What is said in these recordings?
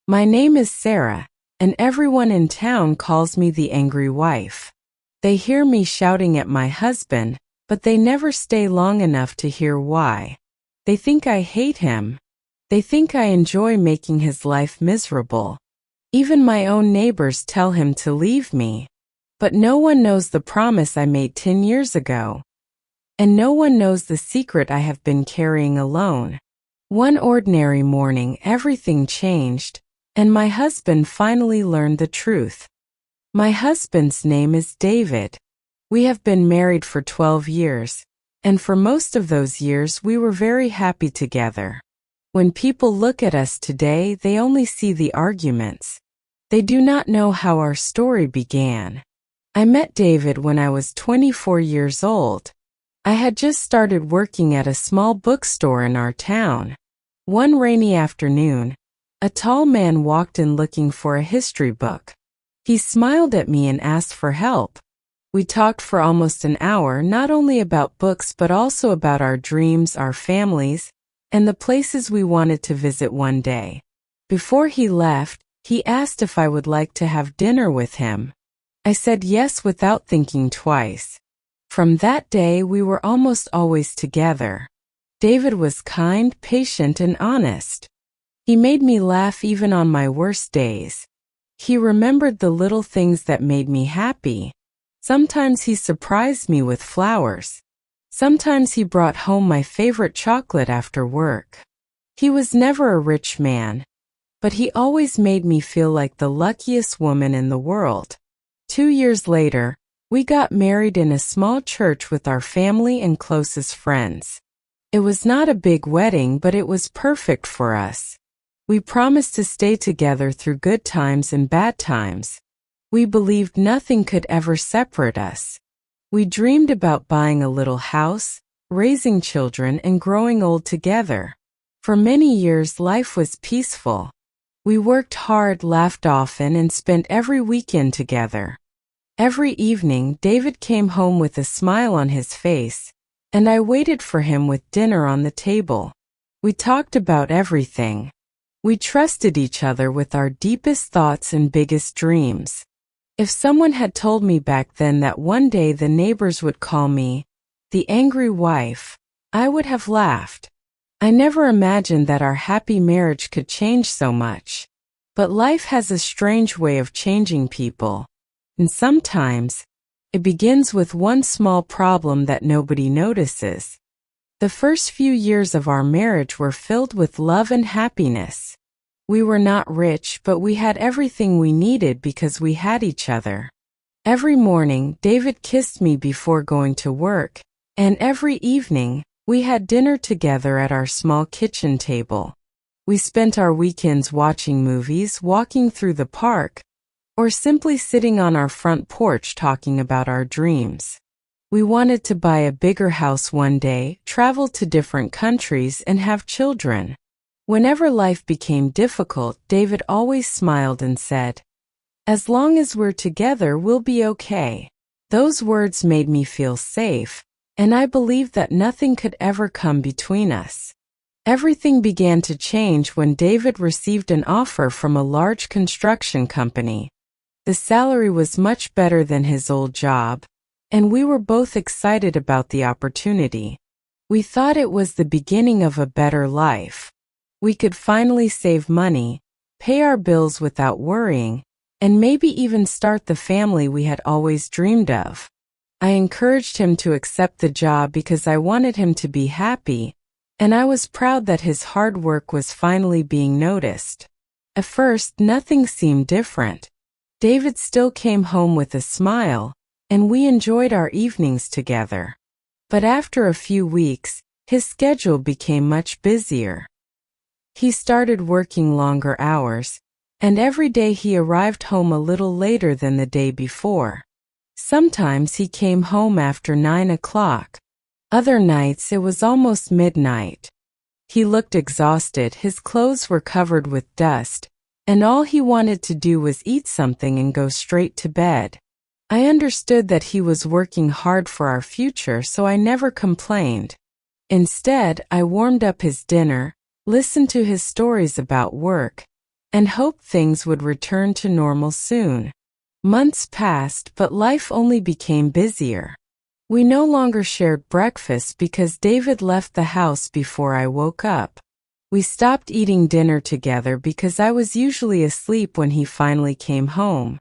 My name is Sarah, and everyone in town calls me the angry wife. They hear me shouting at my husband, but they never stay long enough to hear why. They think I hate him. They think I enjoy making his life miserable. Even my own neighbors tell him to leave me. But no one knows the promise I made 10 years ago. And no one knows the secret I have been carrying alone. One ordinary morning, everything changed, and my husband finally learned the truth. My husband's name is David. We have been married for 12 years, and for most of those years we were very happy together. When people look at us today, they only see the arguments. They do not know how our story began. I met David when I was 24 years old. I had just started working at a small bookstore in our town. One rainy afternoon, a tall man walked in looking for a history book. He smiled at me and asked for help. We talked for almost an hour, not only about books but also about our dreams, our families, and the places we wanted to visit one day. Before he left, he asked if I would like to have dinner with him. I said yes without thinking twice. From that day, we were almost always together. David was kind, patient, and honest. He made me laugh even on my worst days. He remembered the little things that made me happy. Sometimes he surprised me with flowers. Sometimes he brought home my favorite chocolate after work. He was never a rich man, but he always made me feel like the luckiest woman in the world. 2 years later, we got married in a small church with our family and closest friends. It was not a big wedding, but it was perfect for us. We promised to stay together through good times and bad times. We believed nothing could ever separate us. We dreamed about buying a little house, raising children, and growing old together. For many years, life was peaceful. We worked hard, laughed often, and spent every weekend together. Every evening, David came home with a smile on his face, and I waited for him with dinner on the table. We talked about everything. We trusted each other with our deepest thoughts and biggest dreams. If someone had told me back then that one day the neighbors would call me the angry wife, I would have laughed. I never imagined that our happy marriage could change so much. But life has a strange way of changing people. And sometimes, it begins with one small problem that nobody notices. The first few years of our marriage were filled with love and happiness. We were not rich, but we had everything we needed because we had each other. Every morning, David kissed me before going to work, and every evening, we had dinner together at our small kitchen table. We spent our weekends watching movies, walking through the park, or simply sitting on our front porch talking about our dreams. We wanted to buy a bigger house one day, travel to different countries, and have children. Whenever life became difficult, David always smiled and said, "As long as we're together, we'll be okay." Those words made me feel safe, and I believed that nothing could ever come between us. Everything began to change when David received an offer from a large construction company. The salary was much better than his old job, and we were both excited about the opportunity. We thought it was the beginning of a better life. We could finally save money, pay our bills without worrying, and maybe even start the family we had always dreamed of. I encouraged him to accept the job because I wanted him to be happy, and I was proud that his hard work was finally being noticed. At first, nothing seemed different. David still came home with a smile, and we enjoyed our evenings together. But after a few weeks, his schedule became much busier. He started working longer hours, and every day he arrived home a little later than the day before. Sometimes he came home after 9 o'clock. Other nights it was almost midnight. He looked exhausted, his clothes were covered with dust, and all he wanted to do was eat something and go straight to bed. I understood that he was working hard for our future, so I never complained. Instead, I warmed up his dinner, listened to his stories about work, and hoped things would return to normal soon. Months passed, but life only became busier. We no longer shared breakfast because David left the house before I woke up. We stopped eating dinner together because I was usually asleep when he finally came home.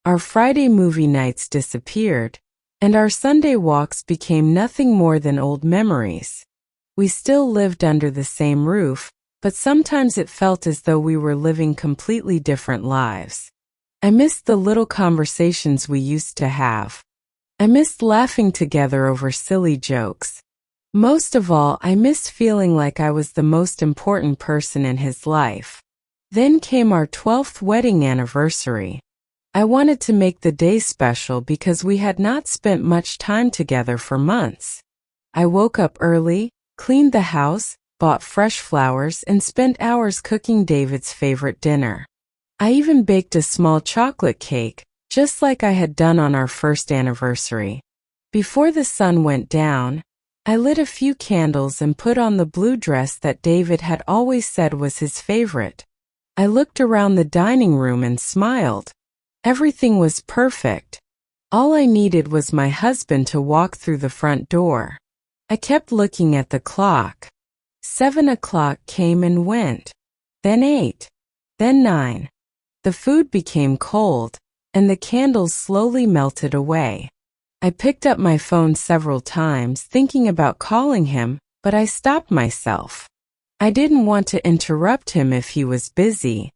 Our Friday movie nights disappeared, and our Sunday walks became nothing more than old memories. We still lived under the same roof, but sometimes it felt as though we were living completely different lives. I missed the little conversations we used to have. I missed laughing together over silly jokes. Most of all, I missed feeling like I was the most important person in his life. Then came our 12th wedding anniversary. I wanted to make the day special because we had not spent much time together for months. I woke up early, cleaned the house, bought fresh flowers, and spent hours cooking David's favorite dinner. I even baked a small chocolate cake, just like I had done on our first anniversary. Before the sun went down, I lit a few candles and put on the blue dress that David had always said was his favorite. I looked around the dining room and smiled. Everything was perfect. All I needed was my husband to walk through the front door. I kept looking at the clock. 7 o'clock came and went. Then 8. Then 9. The food became cold, and the candles slowly melted away. I picked up my phone several times, thinking about calling him, but I stopped myself. I didn't want to interrupt him if he was busy.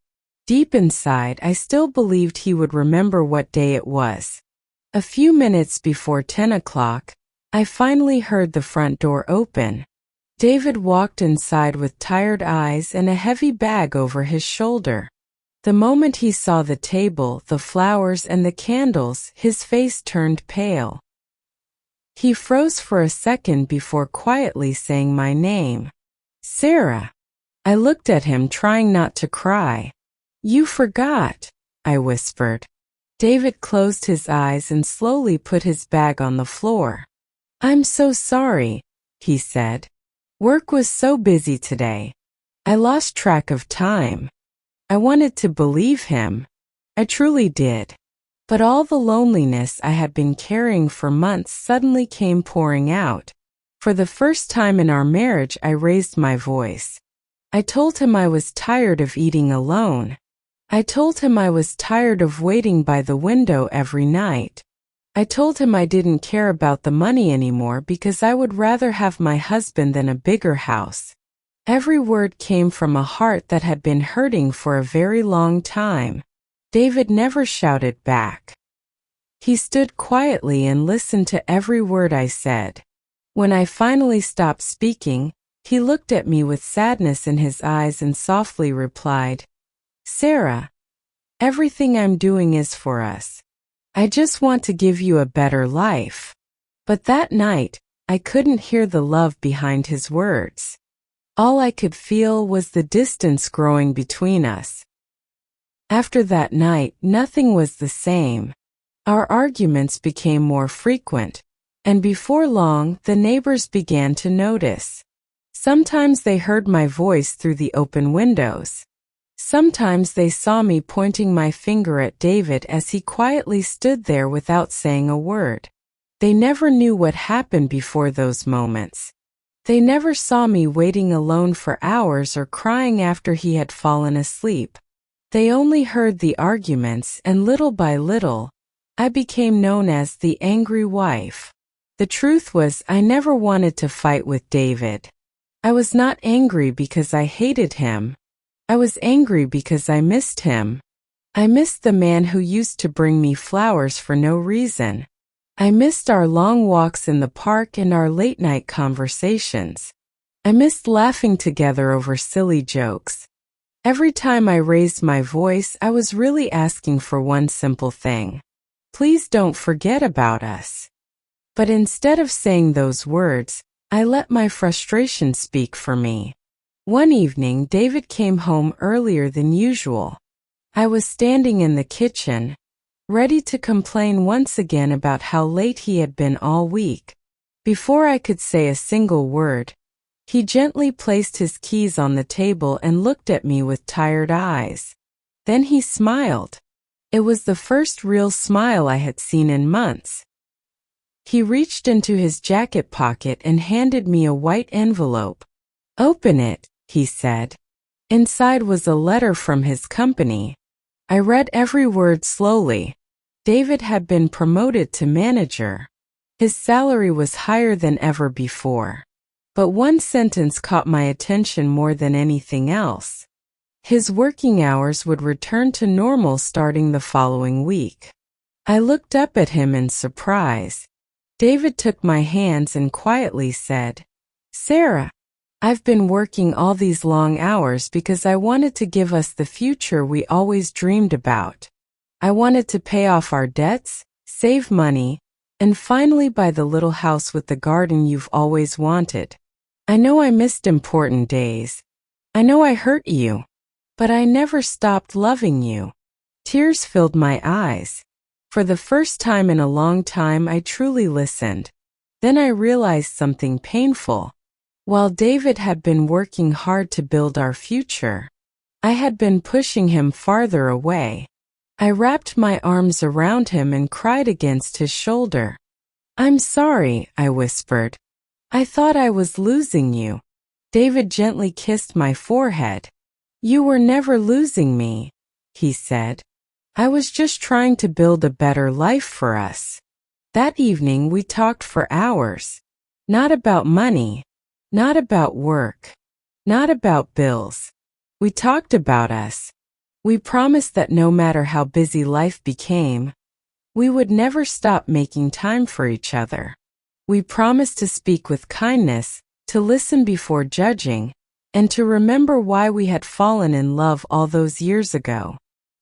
Deep inside, I still believed he would remember what day it was. A few minutes before 10 o'clock, I finally heard the front door open. David walked inside with tired eyes and a heavy bag over his shoulder. The moment he saw the table, the flowers, and the candles, his face turned pale. He froze for a second before quietly saying my name. Sarah. I looked at him, trying not to cry. You forgot, I whispered. David closed his eyes and slowly put his bag on the floor. I'm so sorry, he said. Work was so busy today. I lost track of time. I wanted to believe him. I truly did. But all the loneliness I had been carrying for months suddenly came pouring out. For the first time in our marriage, I raised my voice. I told him I was tired of eating alone. I told him I was tired of waiting by the window every night. I told him I didn't care about the money anymore because I would rather have my husband than a bigger house. Every word came from a heart that had been hurting for a very long time. David never shouted back. He stood quietly and listened to every word I said. When I finally stopped speaking, he looked at me with sadness in his eyes and softly replied, Sarah, everything I'm doing is for us. I just want to give you a better life. But that night, I couldn't hear the love behind his words. All I could feel was the distance growing between us. After that night, nothing was the same. Our arguments became more frequent, and before long, the neighbors began to notice. Sometimes they heard my voice through the open windows. Sometimes they saw me pointing my finger at David as he quietly stood there without saying a word. They never knew what happened before those moments. They never saw me waiting alone for hours or crying after he had fallen asleep. They only heard the arguments, and little by little, I became known as the angry wife. The truth was, I never wanted to fight with David. I was not angry because I hated him. I was angry because I missed him. I missed the man who used to bring me flowers for no reason. I missed our long walks in the park and our late-night conversations. I missed laughing together over silly jokes. Every time I raised my voice, I was really asking for one simple thing. Please don't forget about us. But instead of saying those words, I let my frustration speak for me. One evening, David came home earlier than usual. I was standing in the kitchen, ready to complain once again about how late he had been all week. Before I could say a single word, he gently placed his keys on the table and looked at me with tired eyes. Then he smiled. It was the first real smile I had seen in months. He reached into his jacket pocket and handed me a white envelope. "Open it," he said. Inside was a letter from his company. I read every word slowly. David had been promoted to manager. His salary was higher than ever before. But one sentence caught my attention more than anything else. His working hours would return to normal starting the following week. I looked up at him in surprise. David took my hands and quietly said, "Sarah, I've been working all these long hours because I wanted to give us the future we always dreamed about. I wanted to pay off our debts, save money, and finally buy the little house with the garden you've always wanted. I know I missed important days. I know I hurt you. But I never stopped loving you." Tears filled my eyes. For the first time in a long time, I truly listened. Then I realized something painful. While David had been working hard to build our future, I had been pushing him farther away. I wrapped my arms around him and cried against his shoulder. "I'm sorry," I whispered. "I thought I was losing you." David gently kissed my forehead. "You were never losing me," he said. "I was just trying to build a better life for us." That evening we talked for hours. Not about money, not about work, not about bills. We talked about us. We promised that no matter how busy life became, we would never stop making time for each other. We promised to speak with kindness, to listen before judging, and to remember why we had fallen in love all those years ago.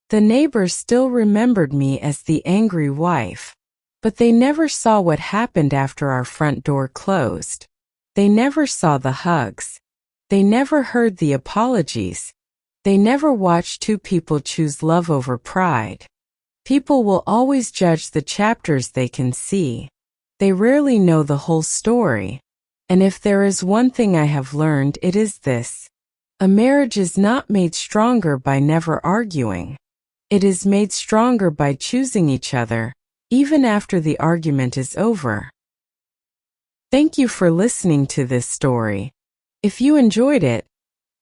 The neighbors still remembered me as the angry wife, but they never saw what happened after our front door closed. They never saw the hugs. They never heard the apologies. They never watched two people choose love over pride. People will always judge the chapters they can see. They rarely know the whole story. And if there is one thing I have learned, it is this: a marriage is not made stronger by never arguing. It is made stronger by choosing each other, even after the argument is over. Thank you for listening to this story. If you enjoyed it,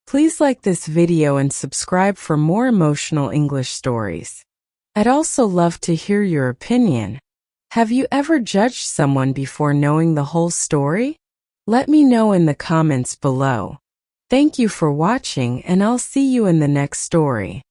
please like this video and subscribe for more emotional English stories. I'd also love to hear your opinion. Have you ever judged someone before knowing the whole story? Let me know in the comments below. Thank you for watching, and I'll see you in the next story.